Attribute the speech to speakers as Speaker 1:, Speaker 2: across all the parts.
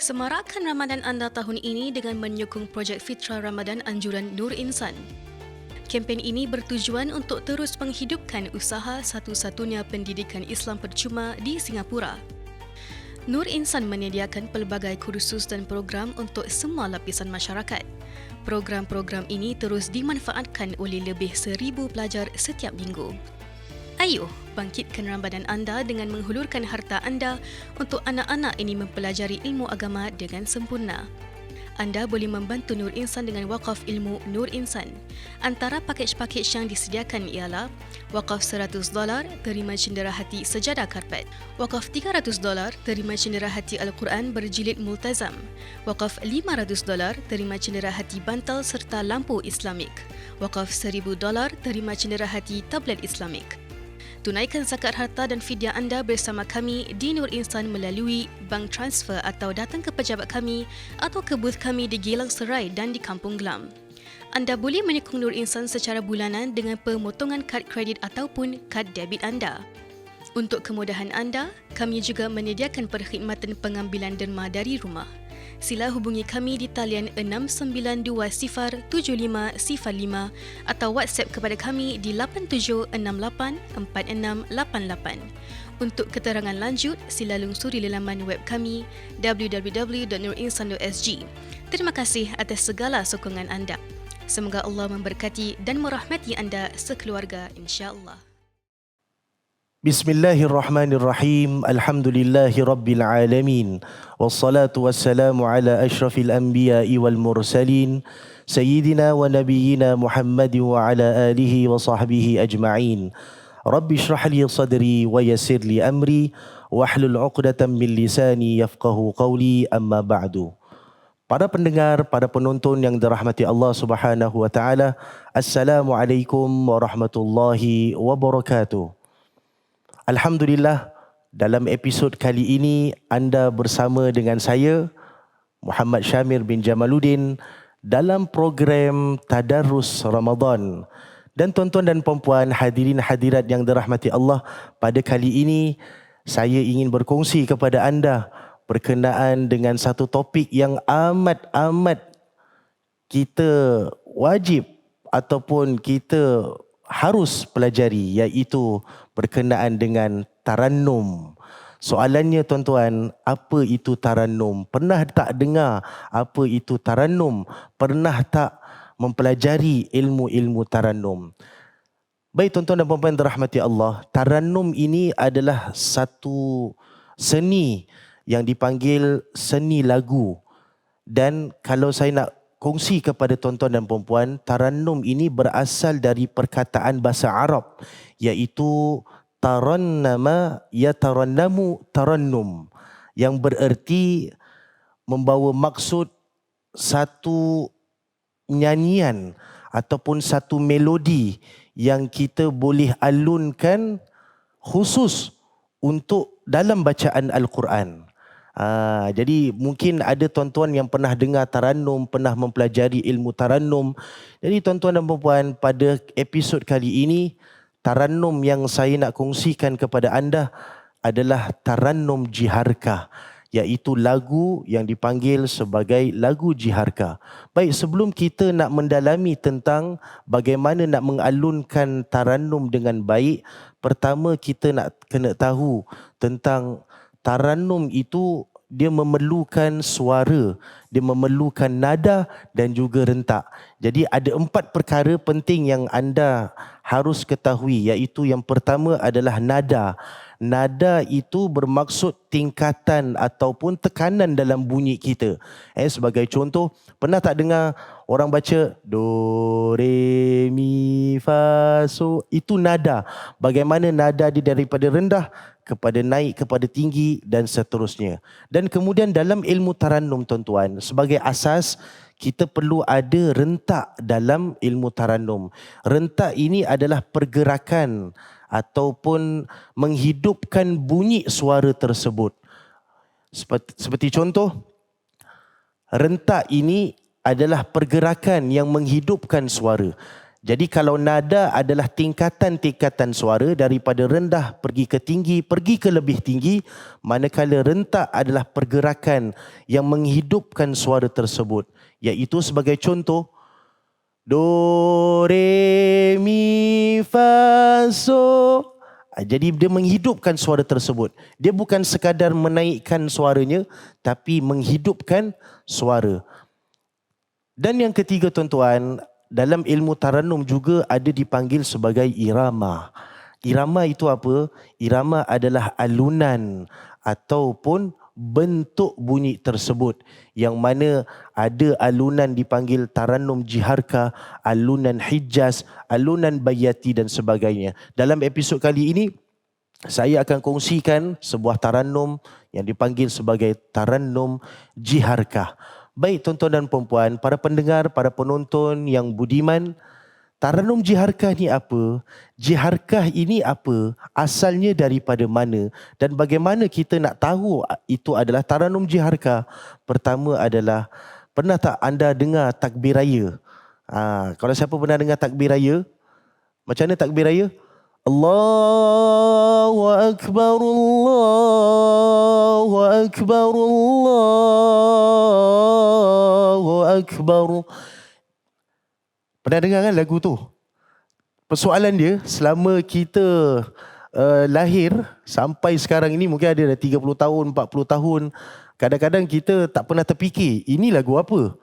Speaker 1: Semarakkan Ramadan anda tahun ini dengan menyokong projek Fitra Ramadan anjuran Nur Insan. Kempen ini bertujuan untuk terus menghidupkan usaha satu-satunya pendidikan Islam percuma di Singapura. Nur Insan menyediakan pelbagai kursus dan program untuk semua lapisan masyarakat. Program-program ini terus dimanfaatkan oleh lebih 1,000 pelajar setiap minggu. Ayuh, bangkitkan Ramadan anda dengan menghulurkan harta anda untuk anak-anak ini mempelajari ilmu agama dengan sempurna. Anda boleh membantu Nur Insan dengan wakaf ilmu Nur Insan. Antara pakej-pakej yang disediakan ialah wakaf $100 terima cenderahati sejadah karpet, wakaf $300 terima cenderahati Al-Quran berjilid multazam, wakaf $500 terima cenderahati bantal serta lampu Islamik, wakaf $1,000 terima cenderahati tablet Islamik. Tunaikan zakat harta dan fidyah anda bersama kami di Nur Insan melalui bank transfer atau datang ke pejabat kami atau ke booth kami di Geylang Serai dan di Kampung Glam. Anda boleh menyokong Nur Insan secara bulanan dengan pemotongan kad kredit ataupun kad debit anda. Untuk kemudahan anda, kami juga menyediakan perkhidmatan pengambilan derma dari rumah. Sila hubungi kami di talian 69207505 atau WhatsApp kepada kami di 87684688. Untuk keterangan lanjut, sila lungsuri laman web kami www.nurinsan.sg. Terima kasih atas segala sokongan anda. Semoga Allah memberkati dan merahmati anda sekeluarga insya-Allah.
Speaker 2: Bismillahirrahmanirrahim. Alhamdulillahi rabbil alamin. Wassalatu wassalamu ala asyrafil anbiya'i wal mursalin sayyidina wa nabiyyina Muhammadin wa ala alihi wa sahbihi ajma'in. Rabbi shrah li sadri wa yassir li amri wahlul 'uqdatam min lisani yafqahu qawli, amma ba'du. Para pendengar, para penonton yang dirahmati Allah Subhanahu wa taala, Assalamualaikum warahmatullahi wabarakatuh. Alhamdulillah, dalam episod kali ini anda bersama dengan saya Muhammad Syamir bin Jamaluddin dalam program Tadarrus Ramadan. Dan tuan-tuan dan puan-puan, hadirin hadirat yang dirahmati Allah, pada kali ini saya ingin berkongsi kepada anda berkenaan dengan satu topik yang amat kita wajib ataupun kita harus pelajari, iaitu berkenaan dengan tarannum. Soalannya tuan-tuan, apa itu tarannum? Pernah tak dengar apa itu tarannum? Pernah tak mempelajari ilmu-ilmu tarannum? Baik tuan-tuan dan puan-puan dirahmati Allah, tarannum ini adalah satu seni yang dipanggil seni lagu. Dan kalau saya nak kongsi kepada tuan-tuan dan puan-puan, tarannum ini berasal dari perkataan bahasa Arab, iaitu tarannama yatarannamu tarannum, yang bererti membawa maksud satu nyanyian ataupun satu melodi yang kita boleh alunkan khusus untuk dalam bacaan Al-Quran. Jadi mungkin ada tuan-tuan yang pernah dengar tarannum, pernah mempelajari ilmu tarannum. Jadi tuan-tuan dan puan-puan, pada episod kali ini, tarannum yang saya nak kongsikan kepada anda adalah tarannum jiharkah, iaitu lagu yang dipanggil sebagai lagu jiharkah. Baik, sebelum kita nak mendalami tentang bagaimana nak mengalunkan tarannum dengan baik, pertama kita nak kena tahu tentang tarannum itu dia memerlukan suara, dia memerlukan nada dan juga rentak. Jadi ada 4 perkara penting yang anda harus ketahui, iaitu yang pertama adalah nada. Nada itu bermaksud tingkatan ataupun tekanan dalam bunyi kita. Sebagai contoh, pernah tak dengar orang baca do, re, mi, fa, so? Itu nada. Bagaimana nada dia daripada rendah kepada naik, kepada tinggi dan seterusnya. Dan kemudian dalam ilmu tarannum tuan-tuan, sebagai asas kita perlu ada rentak dalam ilmu tarannum. Rentak ini adalah pergerakan ataupun menghidupkan bunyi suara tersebut. Seperti contoh, rentak ini adalah pergerakan yang menghidupkan suara. Jadi kalau nada adalah tingkatan-tingkatan suara daripada rendah pergi ke tinggi, pergi ke lebih tinggi, manakala rentak adalah pergerakan yang menghidupkan suara tersebut. Iaitu sebagai contoh, do, re, mi, fa, so. Jadi dia menghidupkan suara tersebut. Dia bukan sekadar menaikkan suaranya, tapi menghidupkan suara. Dan yang ketiga tuan-tuan, dalam ilmu tarannum juga ada dipanggil sebagai irama. Irama itu apa? Irama adalah alunan ataupun bentuk bunyi tersebut, yang mana ada alunan dipanggil tarannum jiharka, alunan hijaz, alunan bayati dan sebagainya. Dalam episod kali ini saya akan kongsikan sebuah tarannum yang dipanggil sebagai tarannum jiharka. Baik tuan-tuan dan puan-puan, para pendengar, para penonton yang budiman, tarannum jiharkah ni apa? Jiharkah ini apa? Asalnya daripada mana? Dan bagaimana kita nak tahu itu adalah tarannum jiharkah? Pertama adalah, pernah tak anda dengar takbir raya? Kalau siapa pernah dengar takbir raya? Macam mana takbir raya? Allahu Akbar, Allahu Akbar, Allahu Akbar. Pernah dengar kan lagu tu? Persoalan dia, selama kita lahir sampai sekarang ini, mungkin ada dah 30 tahun, 40 tahun, kadang-kadang kita tak pernah terfikir, ini lagu apa?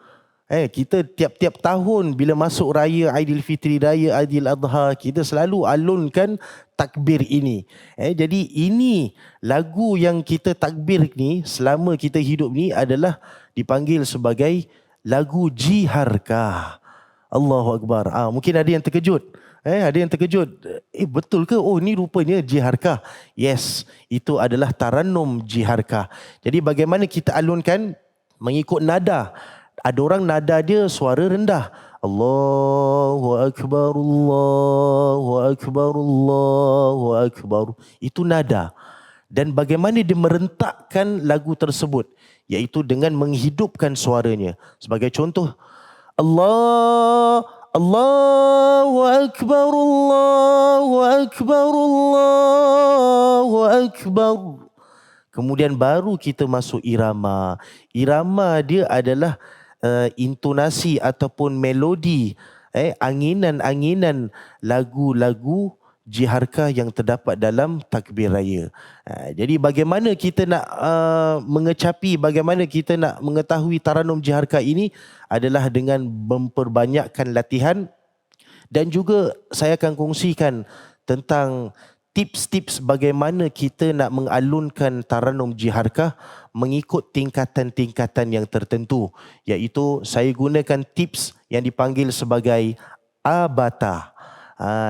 Speaker 2: Kita tiap-tiap tahun bila masuk raya Aidilfitri, raya Aidiladha, kita selalu alunkan takbir ini. Jadi ini lagu yang kita takbir ni selama kita hidup ni adalah dipanggil sebagai lagu jiharkah. Allahu Akbar. Mungkin ada yang terkejut. Ada yang terkejut. Betul ke? Oh, ni rupanya jiharkah. Yes, itu adalah tarannum jiharkah. Jadi bagaimana kita alunkan? Mengikut nada. Ada orang nada dia suara rendah. Allahu Akbar, Allahu Akbar, Allahu Akbar. Itu nada. Dan bagaimana dia merentakkan lagu tersebut? Iaitu dengan menghidupkan suaranya. Sebagai contoh, Allahu Akbar, Allahu Akbar, Allahu Akbar. Kemudian baru kita masuk irama. Irama dia adalah intonasi ataupun melodi, anginan-anginan lagu-lagu jiharkah yang terdapat dalam takbir raya. Jadi bagaimana kita nak mengecapi, bagaimana kita nak mengetahui tarannum jiharkah ini adalah dengan memperbanyakkan latihan. Dan juga saya akan kongsikan tentang tips-tips bagaimana kita nak mengalunkan tarannum jiharkah mengikut tingkatan-tingkatan yang tertentu. Iaitu saya gunakan tips yang dipanggil sebagai abata.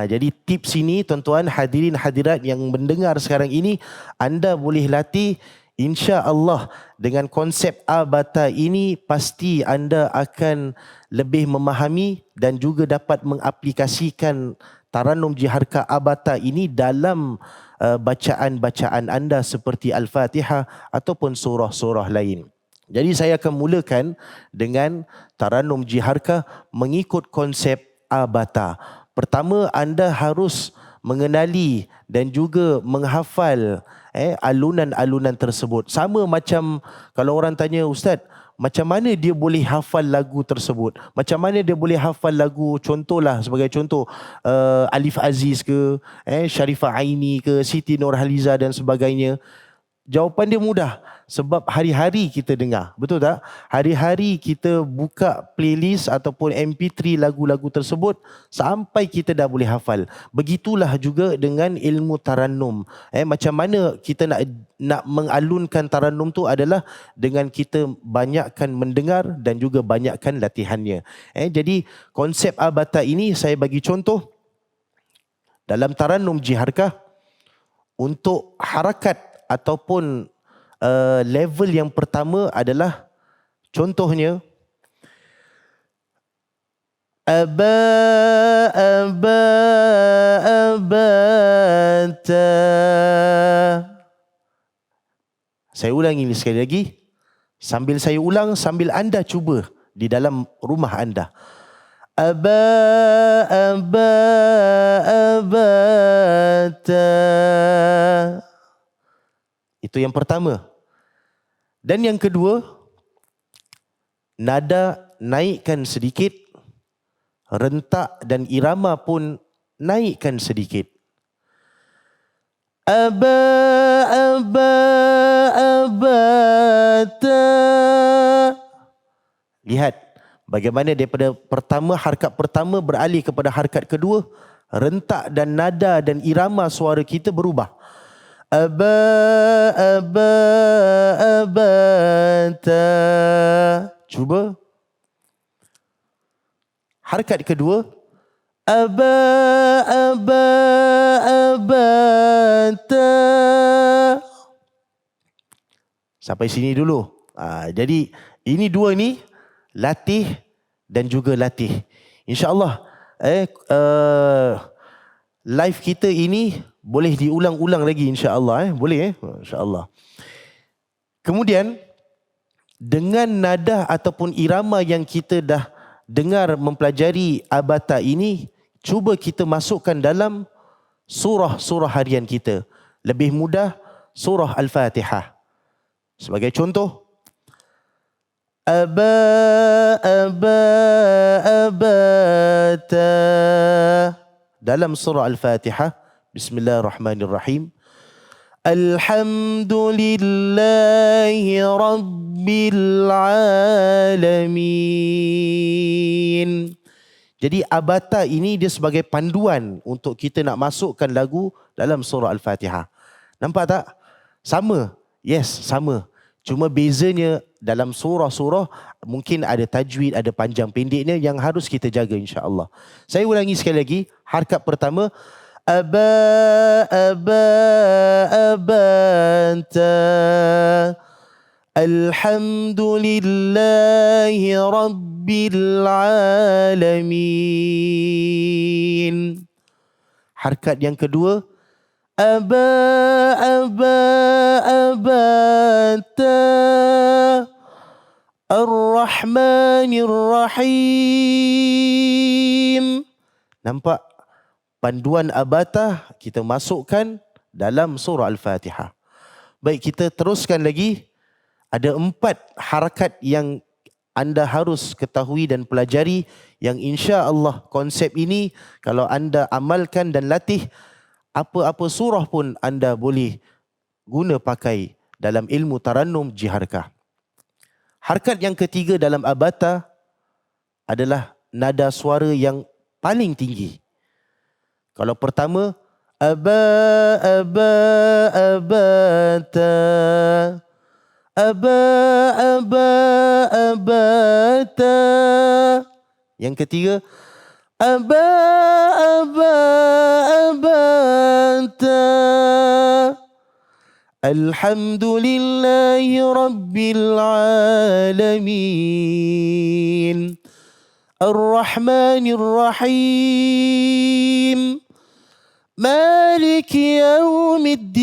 Speaker 2: Jadi tips ini tuan-tuan, hadirin hadirat yang mendengar sekarang ini, anda boleh latih, insya-Allah dengan konsep abata ini pasti anda akan lebih memahami dan juga dapat mengaplikasikan tarannum jiharkah abata ini dalam bacaan-bacaan anda seperti Al-Fatihah ataupun surah-surah lain. Jadi saya akan mulakan dengan tarannum jiharkah mengikut konsep abata. Pertama, anda harus mengenali dan juga menghafal alunan-alunan tersebut. Sama macam kalau orang tanya, Ustaz, macam mana dia boleh hafal lagu tersebut? Macam mana dia boleh hafal lagu, contohlah sebagai contoh Alif Aziz ke, Sharifah Aini ke, Siti Nurhaliza dan sebagainya. Jawapan dia mudah, sebab hari-hari kita dengar. Betul tak? Hari-hari kita buka playlist ataupun MP3 lagu-lagu tersebut sampai kita dah boleh hafal. Begitulah juga dengan ilmu tarannum. Macam mana kita nak mengalunkan tarannum tu adalah dengan kita banyakkan mendengar dan juga banyakkan latihannya. Jadi konsep abata ini saya bagi contoh dalam tarannum jiharkah untuk harakat ataupun level yang pertama adalah contohnya abata. Saya ulangi sekali lagi. Sambil saya ulang, sambil anda cuba di dalam rumah anda. Aba, aba, abata. Itu yang pertama. Dan yang kedua, nada naikkan sedikit, rentak dan irama pun naikkan sedikit. Aba, aba, abata. Lihat bagaimana daripada harkat pertama beralih kepada harkat kedua, rentak dan nada dan irama suara kita berubah. Aba, aba, abata. Cuba. Harkat kedua. Aba, aba, abata. Sampai sini dulu. Jadi ini dua ni latih dan juga latih. InsyaAllah live kita ini boleh diulang-ulang lagi insya-Allah boleh insya-Allah. Kemudian dengan nada ataupun irama yang kita dah dengar mempelajari abata ini, cuba kita masukkan dalam surah-surah harian kita. Lebih mudah surah Al-Fatihah. Sebagai contoh, aba, aba, abata. Dalam surah Al-Fatihah, Bismillahirrahmanirrahim. Alhamdulillahi Rabbil Alamin. Jadi abata ini dia sebagai panduan untuk kita nak masukkan lagu dalam surah Al-Fatihah. Nampak tak? Sama. Yes, sama. Cuma bezanya dalam surah-surah mungkin ada tajwid, ada panjang pendeknya yang harus kita jaga insya-Allah. Saya ulangi sekali lagi. Harkat pertama, aba, aba, abanta. Alhamdulillahi Rabbil Alamin. Harkat yang kedua, aba, aba, abanta. Ar-Rahmanir Rahim. Nampak? Panduan abata kita masukkan dalam surah Al-Fatihah. Baik, kita teruskan lagi. Ada 4 harakat yang anda harus ketahui dan pelajari, yang insya-Allah konsep ini kalau anda amalkan dan latih, apa-apa surah pun anda boleh guna pakai dalam ilmu tarannum jiharkah. Harakat yang ketiga dalam abata adalah nada suara yang paling tinggi. Kalau pertama, aba, aba, abata. Aba, aba, abata. Yang ketiga, aba, aba, abata. Alhamdulillahi Rabbil Alamin. Ar-Rahmanir Rahim. Malik Yaumiddin.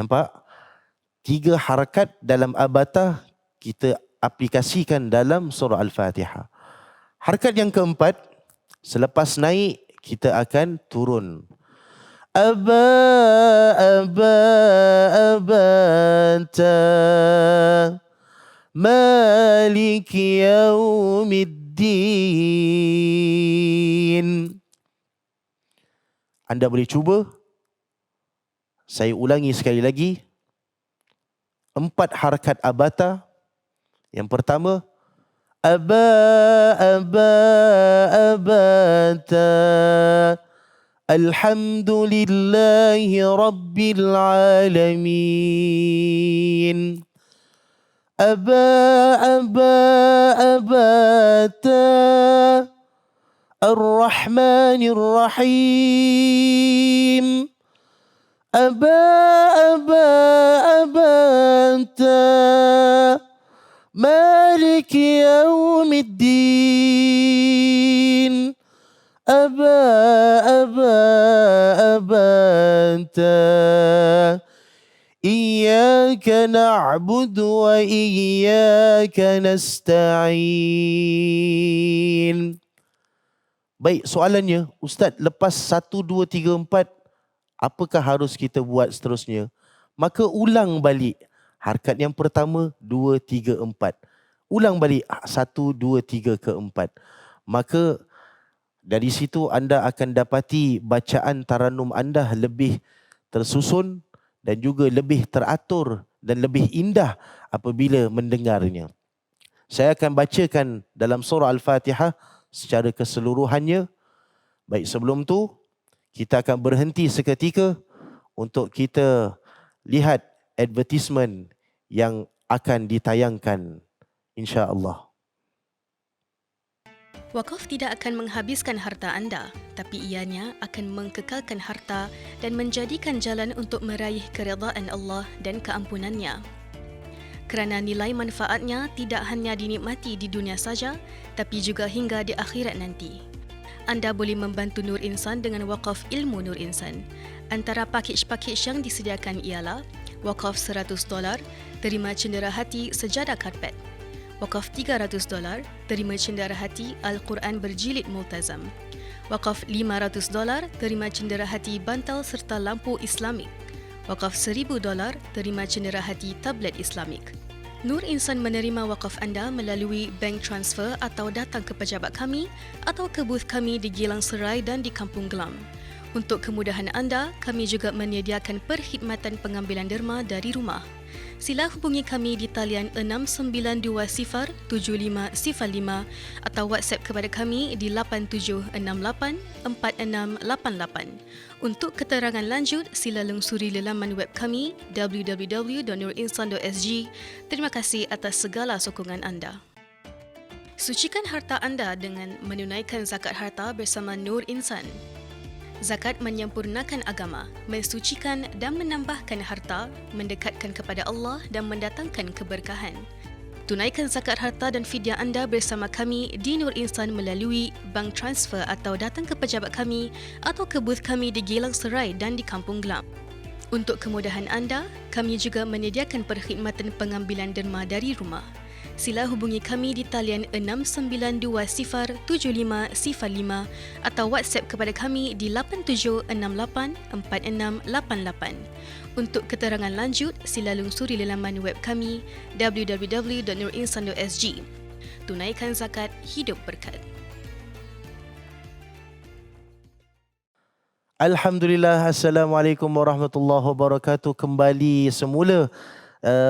Speaker 2: Nampak? 3 harakat dalam abata kita aplikasikan dalam surah Al-Fatihah. Harakat yang keempat, selepas naik kita akan turun. Aba, aba, abanta. Malik Yaumiddin. Anda boleh cuba. Saya ulangi sekali lagi. 4 harakat abata. Yang pertama, aba, aba, abata. Alhamdulillahi Rabbil Alamin. Aba, aba, abata. Ar-Rahmanir Rahim. Aba, aba, abanta. Malik Yaumiddin. Aba, aba, abanta. Iyyaka نعبد وإياك نستعين. Baik, soalannya, Ustaz, lepas 1, 2, 3, 4, apakah harus kita buat seterusnya? Maka ulang balik. Harkat yang pertama, 2, 3, 4. Ulang balik 1, 2, 3 ke 4. Maka dari situ anda akan dapati bacaan taranum anda lebih tersusun dan juga lebih teratur dan lebih indah apabila mendengarnya. Saya akan bacakan dalam surah Al-Fatihah secara keseluruhannya. Baik, sebelum tu kita akan berhenti seketika untuk kita lihat advertisement yang akan ditayangkan, insya-Allah.
Speaker 1: Wakaf tidak akan menghabiskan harta anda, tapi ianya akan mengekalkan harta dan menjadikan jalan untuk meraih keredaan Allah dan keampunannya. Kerana nilai manfaatnya tidak hanya dinikmati di dunia saja, tapi juga hingga di akhirat nanti. Anda boleh membantu Nur Insan dengan wakaf ilmu Nur Insan. Antara pakej-pakej yang disediakan ialah wakaf $100, terima cendera hati sejadah karpet. Wakaf $300, terima cendera hati Al-Quran berjilid multazam. Wakaf $500, terima cendera hati bantal serta lampu Islamik. Wakaf $1,000, terima cendera hati tablet Islamik. Nur Insan menerima wakaf anda melalui bank transfer atau datang ke pejabat kami atau ke booth kami di Geylang Serai dan di Kampung Glam. Untuk kemudahan anda, kami juga menyediakan perkhidmatan pengambilan derma dari rumah. Sila hubungi kami di talian 69207505 atau WhatsApp kepada kami di 87684688. Untuk keterangan lanjut, sila lungsuri laman web kami www.nurinsan.sg. Terima kasih atas segala sokongan anda. Sucikan harta anda dengan menunaikan zakat harta bersama Nur Insan. Zakat menyempurnakan agama, mensucikan dan menambahkan harta, mendekatkan kepada Allah dan mendatangkan keberkahan. Tunaikan zakat harta dan fidyah anda bersama kami di Nur Insan melalui bank transfer atau datang ke pejabat kami atau ke booth kami di Geylang Serai dan di Kampung Glam. Untuk kemudahan anda, kami juga menyediakan perkhidmatan pengambilan derma dari rumah. Sila hubungi kami di talian 69207505 atau WhatsApp kepada kami di 87684688. Untuk keterangan lanjut, sila lungsuri laman web kami www.nurinsan.sg. Tunaikan zakat, hidup berkat.
Speaker 2: Alhamdulillah, Assalamualaikum warahmatullahi wabarakatuh. Kembali semula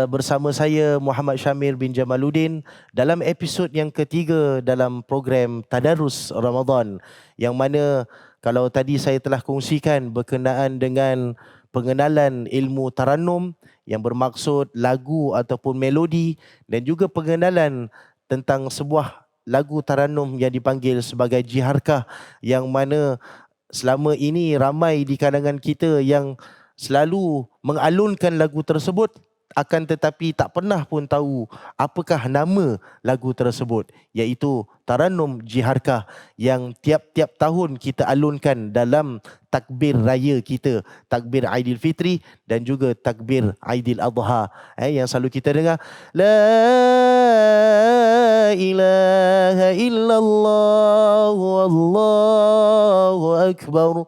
Speaker 2: bersama saya Muhammad Syamir bin Jamaluddin dalam episod yang ketiga dalam program Tadarus Ramadan, yang mana kalau tadi saya telah kongsikan berkenaan dengan pengenalan ilmu tarannum yang bermaksud lagu ataupun melodi, dan juga pengenalan tentang sebuah lagu tarannum yang dipanggil sebagai jiharkah, yang mana selama ini ramai di kalangan kita yang selalu mengalunkan lagu tersebut, akan tetapi tak pernah pun tahu apakah nama lagu tersebut, iaitu Tarannum Jiharkah, yang tiap-tiap tahun kita alunkan dalam takbir raya kita, takbir Aidilfitri dan juga takbir Aidil Adha, yang selalu kita dengar, La ilaha illallah wallahu akbar,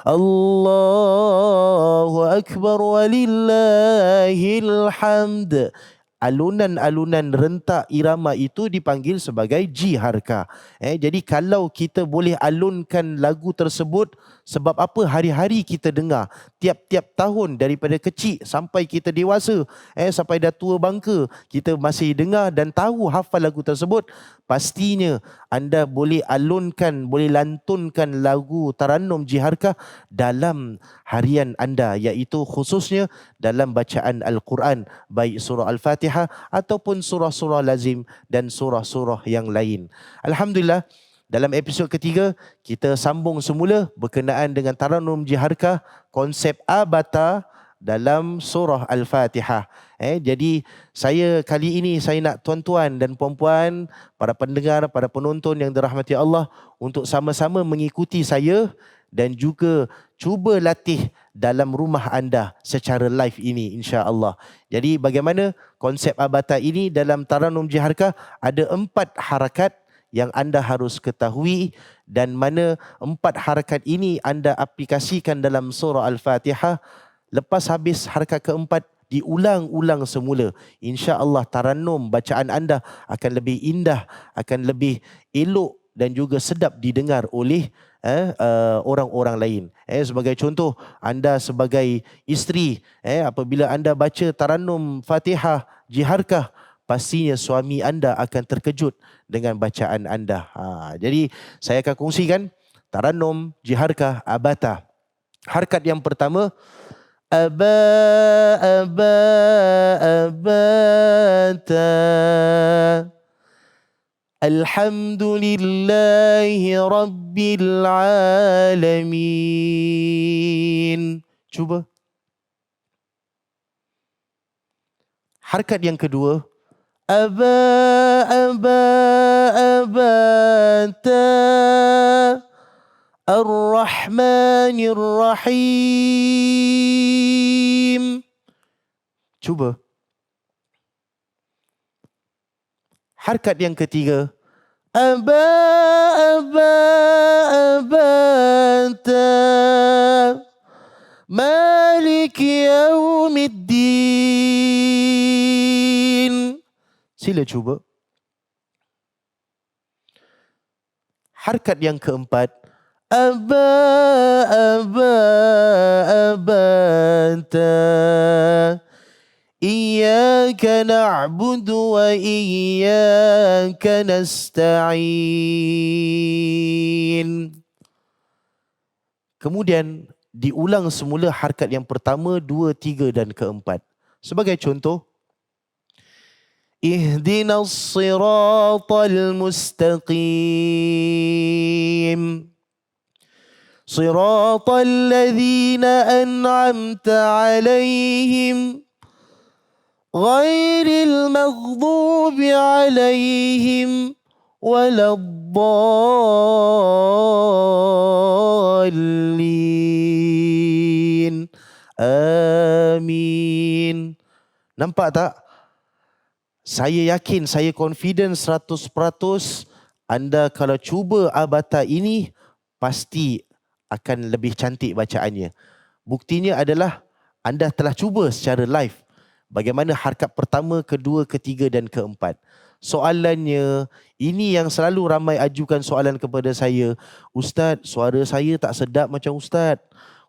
Speaker 2: Allahu akbar walillahil hamd. Alunan-alunan rentak irama itu dipanggil sebagai jiharkah. Jadi kalau kita boleh alunkan lagu tersebut, sebab apa hari-hari kita dengar, tiap-tiap tahun daripada kecil sampai kita dewasa, sampai dah tua bangka, kita masih dengar dan tahu hafal lagu tersebut, pastinya anda boleh alunkan, boleh lantunkan lagu Tarannum Jiharkah dalam harian anda, iaitu khususnya dalam bacaan Al-Quran, baik surah Al-Fatihah ataupun surah-surah lazim dan surah-surah yang lain. Alhamdulillah, dalam episod ketiga kita sambung semula berkenaan dengan Tarannum Jiharkah, konsep abata dalam surah Al-Fatihah. Jadi saya kali ini saya nak tuan-tuan dan puan-puan, para pendengar, para penonton yang dirahmati Allah, untuk sama-sama mengikuti saya dan juga cuba latih dalam rumah anda secara live ini insya-Allah. Jadi bagaimana konsep abata ini dalam Tarannum Jiharkah? Ada 4 harakat yang anda harus ketahui, dan mana 4 harakat ini anda aplikasikan dalam surah Al-Fatihah. Lepas habis harakat keempat, diulang-ulang semula. InsyaAllah tarannum bacaan anda akan lebih indah, akan lebih elok dan juga sedap didengar oleh orang-orang lain. Sebagai contoh, anda sebagai isteri, apabila anda baca tarannum Fatihah Jiharkah, pastinya suami anda akan terkejut dengan bacaan anda. Jadi saya akan kongsikan tarannum Jiharkah abata. Harakat yang pertama, Aba abata Alhamdulillahi Rabbil Alamin. Cuba. Harakat yang kedua, abata Ar-Rahmanir Rahim. Cuba. Harakat yang ketiga, abata Malik Yaumiddin. Sila cuba. Harakat yang keempat, abata Iyyaka na'budu wa iyyaka nasta'in. Kemudian diulang semula harakat yang pertama, 2, 3 dan keempat. Sebagai contoh, Ihdinas siratal mustaqim. Siratal ladzina an'amta alaihim ghairil maghdubi alaihim waladdallin. Amin. Nampak tak? Saya yakin, saya confident 100% anda kalau cuba abata ini pasti akan lebih cantik bacaannya. Buktinya adalah anda telah cuba secara live. Bagaimana harakat pertama, kedua, ketiga dan keempat. Soalannya, ini yang selalu ramai ajukan soalan kepada saya. Ustaz, suara saya tak sedap macam Ustaz.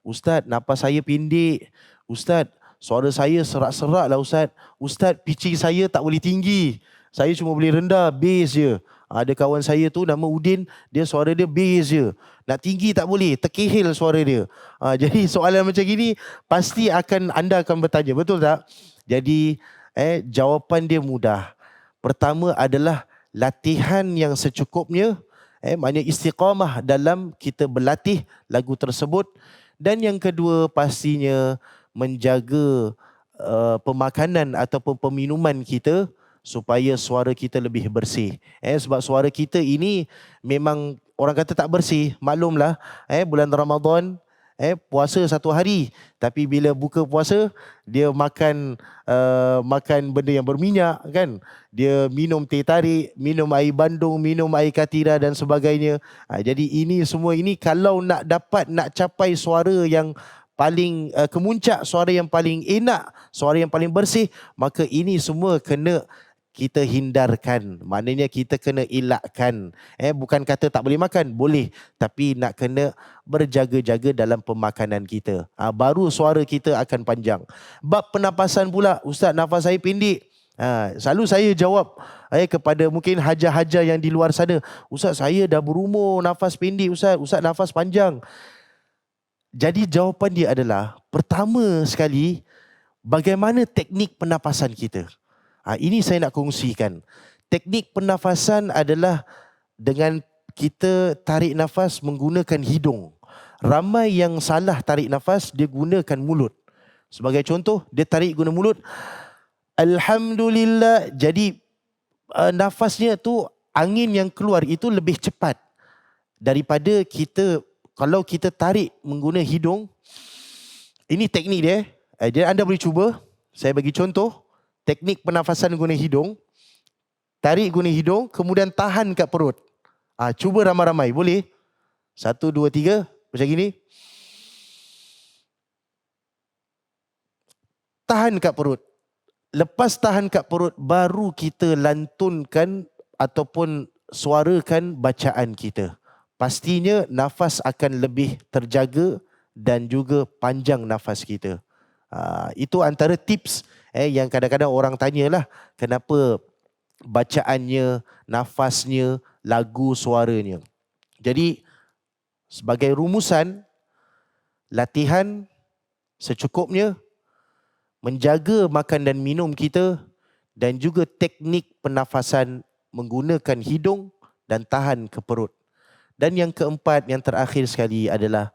Speaker 2: Ustaz, nafas saya pendek. Ustaz, suara saya serak-serak lah Ustaz. Ustaz, pitching saya tak boleh tinggi. Saya cuma boleh rendah, bass je. Ada kawan saya tu nama Udin, dia suara dia bass je. Nak tinggi tak boleh, terkehil suara dia. Jadi soalan macam gini pasti anda akan bertanya, betul tak? Jadi jawapan dia mudah. Pertama adalah latihan yang secukupnya, maknanya istiqamah dalam kita berlatih lagu tersebut. Dan yang kedua pastinya menjaga pemakanan ataupun peminuman kita supaya suara kita lebih bersih. Sebab suara kita ini memang orang kata tak bersih. Maklumlah, bulan Ramadan, puasa 1 hari, tapi bila buka puasa dia makan benda yang berminyak kan. Dia minum teh tarik, minum air bandung, minum air katira dan sebagainya. Jadi ini semua ini kalau nak capai suara yang paling kemuncak, suara yang paling enak, suara yang paling bersih, maka ini semua kena kita hindarkan. Maknanya kita kena elakkan. Bukan kata tak boleh makan, boleh. Tapi nak kena berjaga-jaga dalam pemakanan kita. Baru suara kita akan panjang. Bab pernafasan pula, Ustaz, nafas saya pendek. Selalu saya jawab kepada mungkin haja-haja yang di luar sana, Ustaz, saya dah berumur, nafas pendek Ustaz. Ustaz, nafas panjang. Jadi jawapan dia adalah, pertama sekali, bagaimana teknik pernafasan kita. Ini saya nak kongsikan. Teknik pernafasan adalah dengan kita tarik nafas menggunakan hidung. Ramai yang salah tarik nafas, dia gunakan mulut. Sebagai contoh, dia tarik guna mulut. Alhamdulillah. Jadi nafasnya tu, angin yang keluar itu lebih cepat daripada kita kalau kita tarik menggunakan hidung, ini teknik dia. Jadi anda boleh cuba. Saya bagi contoh. Teknik pernafasan guna hidung. Tarik guna hidung, kemudian tahan kat perut. Cuba ramai-ramai. Boleh? 1, 2, 3. Macam gini. Tahan kat perut. Lepas tahan kat perut, baru kita lantunkan ataupun suarakan bacaan kita. Pastinya nafas akan lebih terjaga dan juga panjang nafas kita. Itu antara tips yang kadang-kadang orang tanyalah, kenapa bacaannya, nafasnya, lagu, suaranya. Jadi sebagai rumusan, latihan secukupnya, menjaga makan dan minum kita, dan juga teknik pernafasan menggunakan hidung dan tahan ke perut. Dan yang keempat, yang terakhir sekali adalah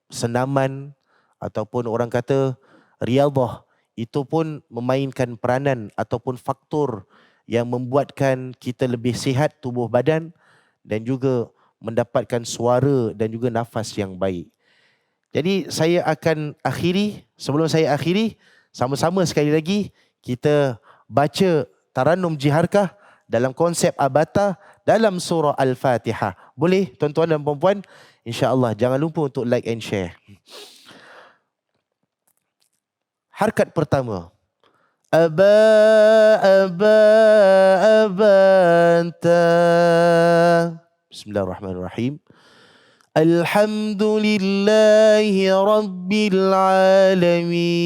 Speaker 2: senaman ataupun orang kata riyadhah. Itu pun memainkan peranan ataupun faktor yang membuatkan kita lebih sihat tubuh badan dan juga mendapatkan suara dan juga nafas yang baik. Jadi saya akan akhiri, sebelum saya akhiri, sama-sama sekali lagi kita baca Tarannum Jiharkah dalam konsep Abata dalam surah Al-Fatihah. Boleh tuan-tuan dan puan-puan? InsyaAllah jangan lupa untuk like and share. Harkat pertama. Aba, aba, abanta. Bismillahirrahmanirrahim. Alhamdulillahi Rabbil Alamin.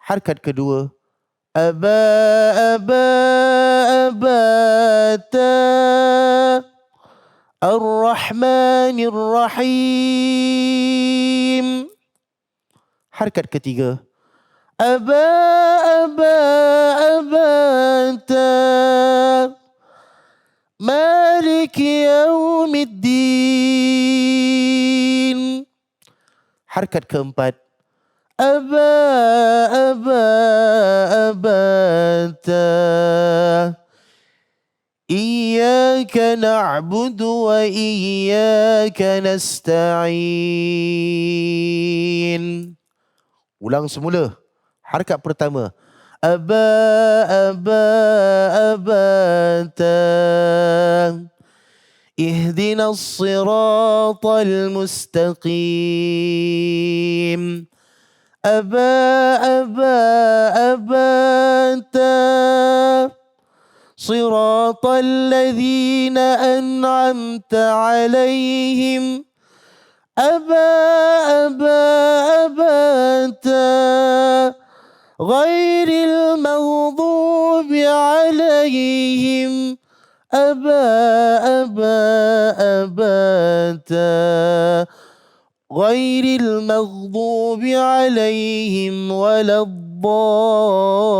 Speaker 2: Harkat kedua. Aba, aba, abata. Ar-Rahmanir Rahim. Harkat ketiga. Aba, aba, abata. Malik Yawmiddin. Harkat keempat. Aba, aba, abata. Iyyaka na'budu wa iyyaka nasta'in. Ulang semula. Harkat pertama. Aba, aba, abata. Ihdinas siratal mustaqim. Aba, aba, abata. صراط الذين أنعمت عليهم أبا أبا أباتا غير المغضوب عليهم أبا أبا أباتا غير المغضوب عليهم ولا الضالين.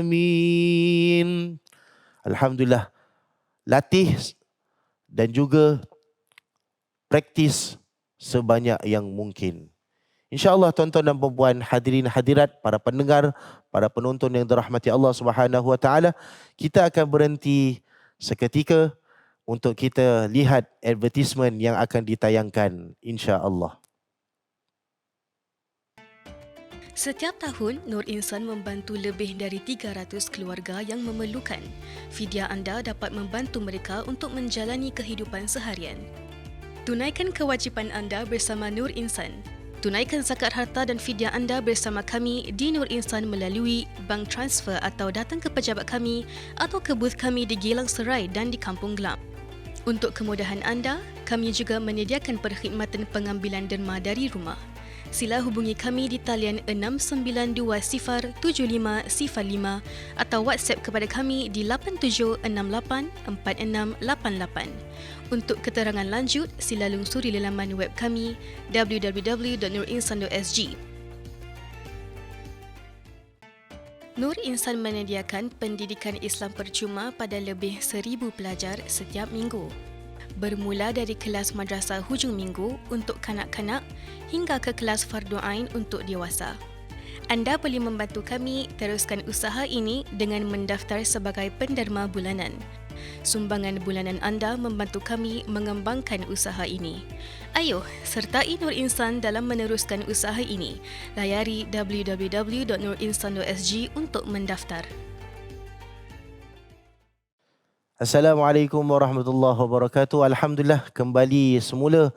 Speaker 2: Amin. Alhamdulillah. Latih dan juga praktis sebanyak yang mungkin. InsyaAllah tuan-tuan dan puan-puan, hadirin hadirat, para pendengar, para penonton yang dirahmati Allah Subhanahu Wa Taala, kita akan berhenti seketika untuk kita lihat advertisement yang akan ditayangkan, insya-Allah.
Speaker 1: Setiap tahun, Nur Insan membantu lebih dari 300 keluarga yang memerlukan. Fidya anda dapat membantu mereka untuk menjalani kehidupan seharian. Tunaikan kewajipan anda bersama Nur Insan. Tunaikan zakat harta dan fidya anda bersama kami di Nur Insan melalui bank transfer atau datang ke pejabat kami atau ke booth kami di Geylang Serai dan di Kampung Glam. Untuk kemudahan anda, kami juga menyediakan perkhidmatan pengambilan derma dari rumah. Sila hubungi kami di talian 69207505 atau WhatsApp kepada kami di 87684688. Untuk keterangan lanjut, sila lungsuri laman web kami www.nurinsan.sg. Nur Insan menyediakan pendidikan Islam percuma pada lebih 1,000 pelajar setiap minggu. Bermula dari kelas madrasah hujung minggu untuk kanak-kanak hingga ke kelas fardu ain untuk dewasa. Anda boleh membantu kami teruskan usaha ini dengan mendaftar sebagai penderma bulanan. Sumbangan bulanan anda membantu kami mengembangkan usaha ini. Ayuh, sertai Nur Insan dalam meneruskan usaha ini. Layari www.nurinsan.sg untuk mendaftar.
Speaker 2: Assalamualaikum warahmatullahi wabarakatuh. Alhamdulillah, kembali semula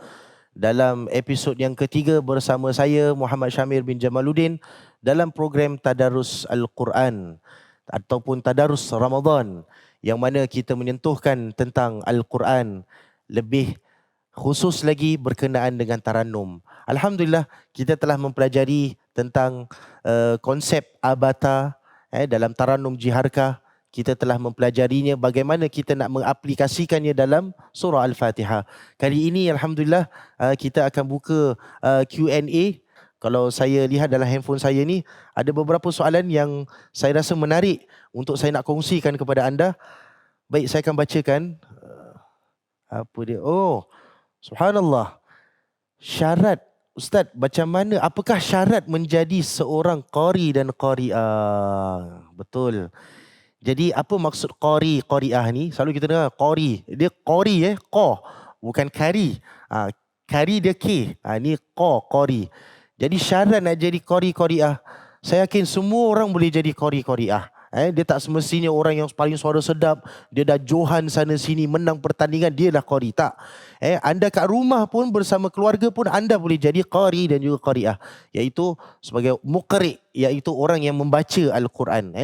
Speaker 2: dalam episod yang ketiga bersama saya Muhammad Syamir bin Jamaluddin dalam program Tadarus Al-Quran ataupun Tadarus Ramadan, yang mana kita menyentuhkan tentang Al-Quran, lebih khusus lagi berkenaan dengan tarannum. Alhamdulillah, kita telah mempelajari tentang konsep abata dalam tarannum jiharkah. Kita telah mempelajarinya, bagaimana kita nak mengaplikasikannya dalam surah Al-Fatihah. Kali ini Alhamdulillah kita akan buka Q&A. Kalau saya lihat dalam handphone saya ni, ada beberapa soalan yang saya rasa menarik untuk saya nak kongsikan kepada anda. Baik, saya akan bacakan. Apa dia? Oh, subhanallah. Syarat, Ustaz, macam mana, apakah syarat menjadi seorang qari dan qari'ah? Betul. Jadi apa maksud qari, qari'ah ni? Selalu kita dengar qari. Dia qari qa, bukan kari. Kari dia k. Ni qa, qari. Jadi syarat nak jadi qari, qari'ah, saya yakin semua orang boleh jadi qari, qari'ah. Dia tak semestinya orang yang paling suara sedap, dia dah johan sana sini, menang pertandingan, dia dah qari. Tak. Anda kat rumah pun bersama keluarga pun anda boleh jadi qari dan juga qari'ah, iaitu sebagai muqri', iaitu orang yang membaca Al-Quran.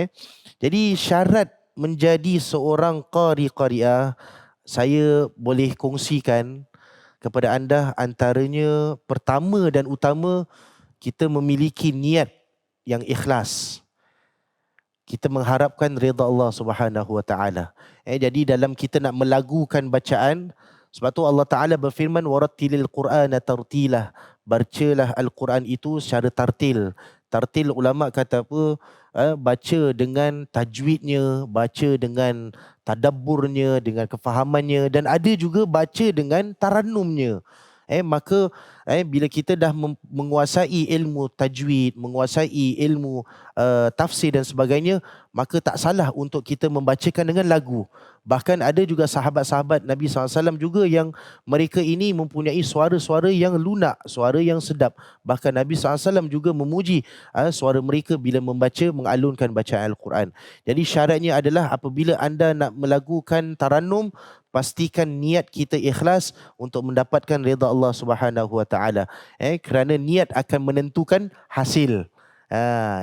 Speaker 2: Jadi syarat menjadi seorang qari, qari'ah, saya boleh kongsikan kepada anda, antaranya pertama dan utama, kita memiliki niat yang ikhlas. Kita mengharapkan redha Allah Subhanahu Wa Taala. Jadi dalam kita nak melagukan bacaan, sebab tu Allah Taala berfirman warattilil Qur'ana tartila. Bacalah Al-Quran itu secara tartil. Tartil ulama kata apa? Baca dengan tajwidnya, baca dengan tadabburnya, dengan kefahamannya, dan ada juga baca dengan tarannumnya. Maka bila kita dah menguasai ilmu tajwid, menguasai ilmu tafsir dan sebagainya, maka tak salah untuk kita membacakan dengan lagu. Bahkan ada juga sahabat-sahabat Nabi SAW juga yang mereka ini mempunyai suara-suara yang lunak, suara yang sedap. Bahkan Nabi SAW juga memuji suara mereka bila membaca, mengalunkan bacaan Al-Quran. Jadi syaratnya adalah apabila anda nak melagukan tarannum, pastikan niat kita ikhlas untuk mendapatkan redha Allah Subhanahu Wa Taala. Kerana niat akan menentukan hasil.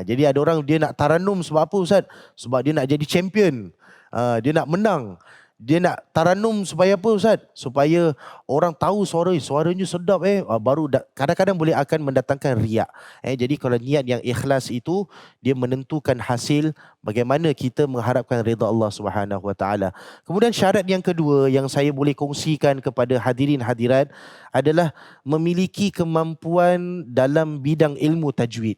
Speaker 2: Jadi ada orang dia nak tarannum sebab apa, Ustaz? Sebab dia nak jadi champion. Dia nak menang. Dia nak tarannum supaya apa, Ustaz? Supaya orang tahu suaranya sedap. Baru kadang-kadang boleh akan mendatangkan riak. Jadi kalau niat yang ikhlas itu, dia menentukan hasil bagaimana kita mengharapkan redha Allah Subhanahu Wa Taala. Kemudian syarat yang kedua yang saya boleh kongsikan kepada hadirin hadirat adalah memiliki kemampuan dalam bidang ilmu tajwid.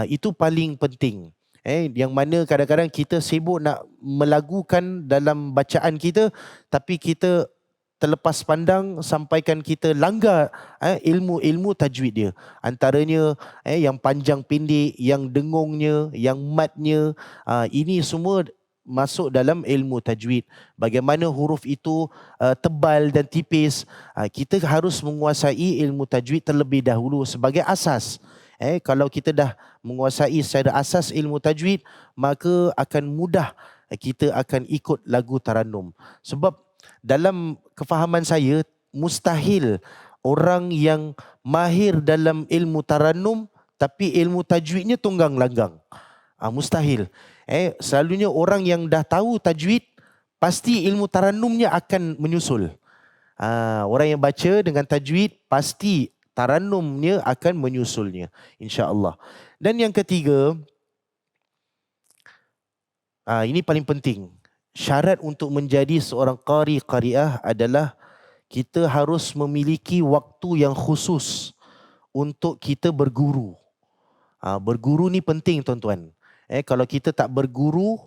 Speaker 2: Itu paling penting. Yang mana kadang-kadang kita sibuk nak melagukan dalam bacaan kita, tapi kita terlepas pandang sampaikan kita langgar ilmu-ilmu tajwid dia. Antaranya yang panjang pendek, yang dengungnya, yang matnya, ini semua masuk dalam ilmu tajwid. Bagaimana huruf itu tebal dan tipis. Kita harus menguasai ilmu tajwid terlebih dahulu sebagai asas. Kalau kita dah menguasai secara asas ilmu tajwid, maka akan mudah kita akan ikut lagu tarannum. Sebab dalam kefahaman saya, mustahil orang yang mahir dalam ilmu tarannum tapi ilmu tajwidnya tunggang langgang. Mustahil. Selalunya orang yang dah tahu tajwid, pasti ilmu tarannumnya akan menyusul. Orang yang baca dengan tajwid, pasti tarannumnya akan menyusulnya, insya-Allah. Dan yang ketiga, ini paling penting. Syarat untuk menjadi seorang qari, qari'ah adalah kita harus memiliki waktu yang khusus untuk kita berguru. Berguru ni penting, tuan-tuan. Kalau kita tak berguru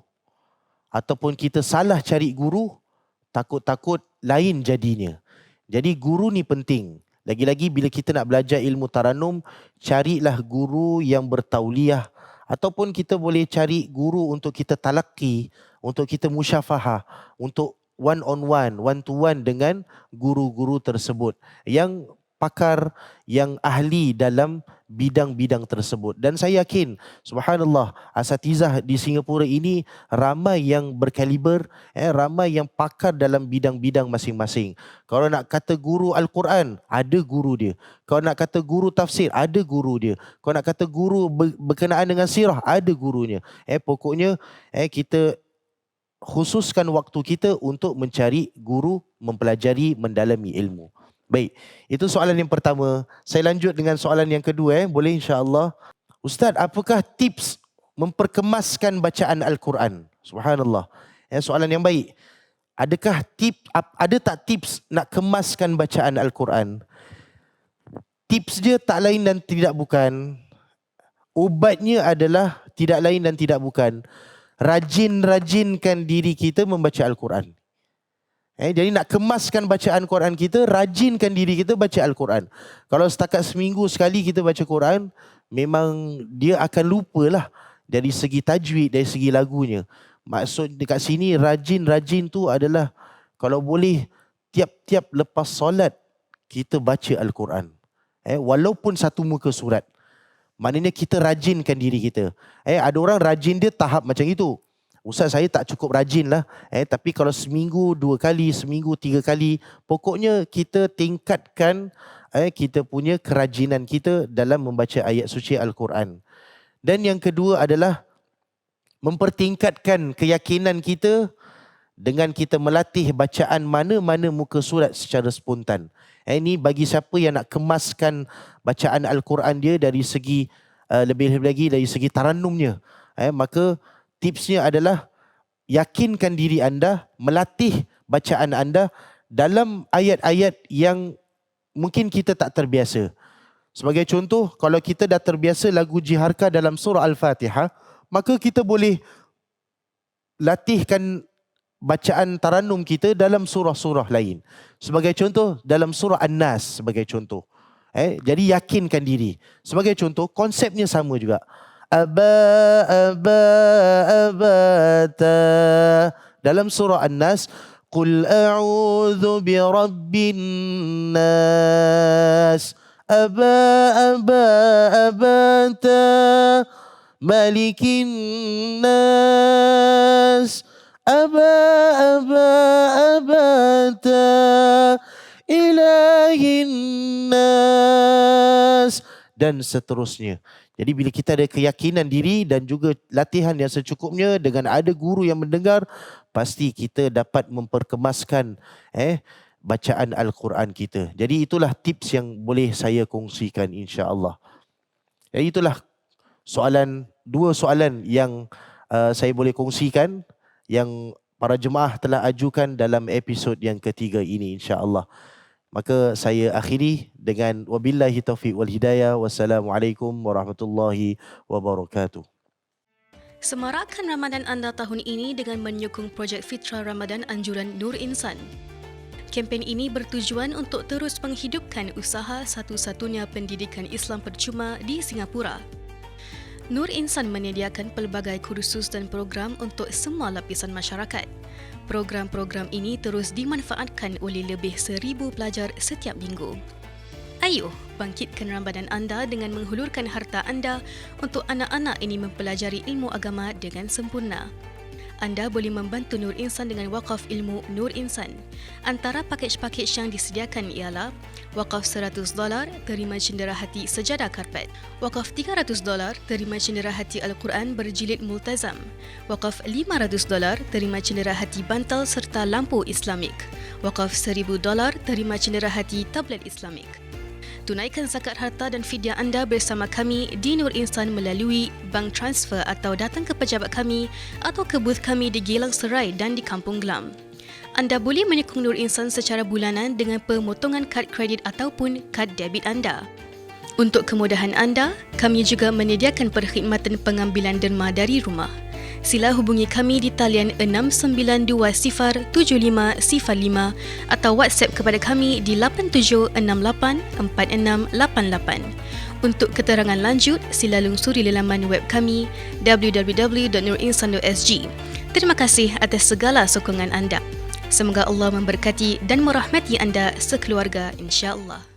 Speaker 2: ataupun kita salah cari guru, takut-takut lain jadinya. Jadi guru ni penting. Lagi-lagi bila kita nak belajar ilmu tarannum, carilah guru yang bertauliah, ataupun kita boleh cari guru untuk kita talaqi, untuk kita musyafahah, untuk one on one to one dengan guru-guru tersebut yang pakar, yang ahli dalam bidang-bidang tersebut. Dan saya yakin, subhanallah, asatizah di Singapura ini ramai yang berkaliber, ramai yang pakar dalam bidang-bidang masing-masing. Kalau nak kata guru Al-Quran, ada guru dia. Kalau nak kata guru tafsir, ada guru dia. Kalau nak kata guru berkenaan dengan sirah, ada gurunya. Pokoknya kita khususkan waktu kita untuk mencari guru, mempelajari, mendalami ilmu. Baik, itu soalan yang pertama. Saya lanjut dengan soalan yang kedua. Boleh insya-Allah. Ustaz, apakah tips memperkemaskan bacaan Al-Quran? Subhanallah. Soalan yang baik. Ada tak tips nak kemaskan bacaan Al-Quran? Tips dia tak lain dan tidak bukan. Ubatnya adalah tidak lain dan tidak bukan. Rajin-rajinkan diri kita membaca Al-Quran. Jadi nak kemaskan bacaan Quran kita, rajinkan diri kita baca Al-Quran. Kalau setakat seminggu sekali kita baca Quran, memang dia akan lupalah dari segi tajwid, dari segi lagunya. Maksud dekat sini rajin-rajin tu adalah kalau boleh tiap-tiap lepas solat kita baca Al-Quran. Walaupun satu muka surat. Maknanya kita rajinkan diri kita. Ada orang rajin dia tahap macam itu. Ustaz, saya tak cukup rajin lah. Tapi kalau seminggu 2 kali, seminggu 3 kali, pokoknya kita tingkatkan kita punya kerajinan kita dalam membaca ayat suci Al-Quran. Dan yang kedua adalah mempertingkatkan keyakinan kita dengan kita melatih bacaan mana-mana muka surat secara spontan. Ini bagi siapa yang nak kemaskan bacaan Al-Quran dia dari segi lebih-lebih lagi dari segi tarannumnya. Maka tipsnya adalah yakinkan diri anda, melatih bacaan anda dalam ayat-ayat yang mungkin kita tak terbiasa. Sebagai contoh, kalau kita dah terbiasa lagu jiharka dalam surah Al-Fatihah, maka kita boleh latihkan bacaan tarannum kita dalam surah-surah lain. Sebagai contoh, dalam surah An-Nas sebagai contoh. Jadi yakinkan diri. Sebagai contoh, konsepnya sama juga. Abata. Dalam surah An-Nas, Qul a'udhu birabbin nas. Abata. Malikin nas. Abata. Ilahin nas. Dan seterusnya. Jadi bila kita ada keyakinan diri dan juga latihan yang secukupnya dengan ada guru yang mendengar, pasti kita dapat memperkemaskan bacaan Al-Quran kita. Jadi itulah tips yang boleh saya kongsikan insya-Allah. Jadi itulah dua soalan yang saya boleh kongsikan yang para jemaah telah ajukan dalam episod yang ketiga ini insya-Allah. Maka saya akhiri dengan wabillahi taufiq wal hidayah. Wassalamualaikum warahmatullahi wabarakatuh.
Speaker 1: Semarakkan Ramadan anda tahun ini dengan menyokong projek Fitra Ramadan Anjuran Nur Insan. Kempen ini bertujuan untuk terus menghidupkan usaha satu-satunya pendidikan Islam percuma di Singapura. Nur Insan menyediakan pelbagai kursus dan program untuk semua lapisan masyarakat. Program-program ini terus dimanfaatkan oleh lebih 1,000 pelajar setiap minggu. Ayuh, bangkitkan Ramadan anda dengan menghulurkan harta anda untuk anak-anak ini mempelajari ilmu agama dengan sempurna. Anda boleh membantu Nur Insan dengan wakaf ilmu Nur Insan. Antara pakej-pakej yang disediakan ialah wakaf $100, terima cenderahati sejadah karpet. Wakaf $300, terima cenderahati Al-Quran berjilid multazam. Wakaf $500, terima cenderahati bantal serta lampu Islamik. Wakaf $1,000, terima cenderahati tablet Islamik. Tunaikan zakat harta dan fidyah anda bersama kami di Nur Insan melalui bank transfer atau datang ke pejabat kami atau ke booth kami di Geylang Serai dan di Kampung Glam. Anda boleh menyokong Nur Insan secara bulanan dengan pemotongan kad kredit ataupun kad debit anda. Untuk kemudahan anda, kami juga menyediakan perkhidmatan pengambilan derma dari rumah. Sila hubungi kami di talian 69207505 atau WhatsApp kepada kami di 87684688. Untuk keterangan lanjut, sila lungsuri laman web kami www.nurinsan.sg. Terima kasih atas segala sokongan anda. Semoga Allah memberkati dan merahmati anda sekeluarga, insya-Allah.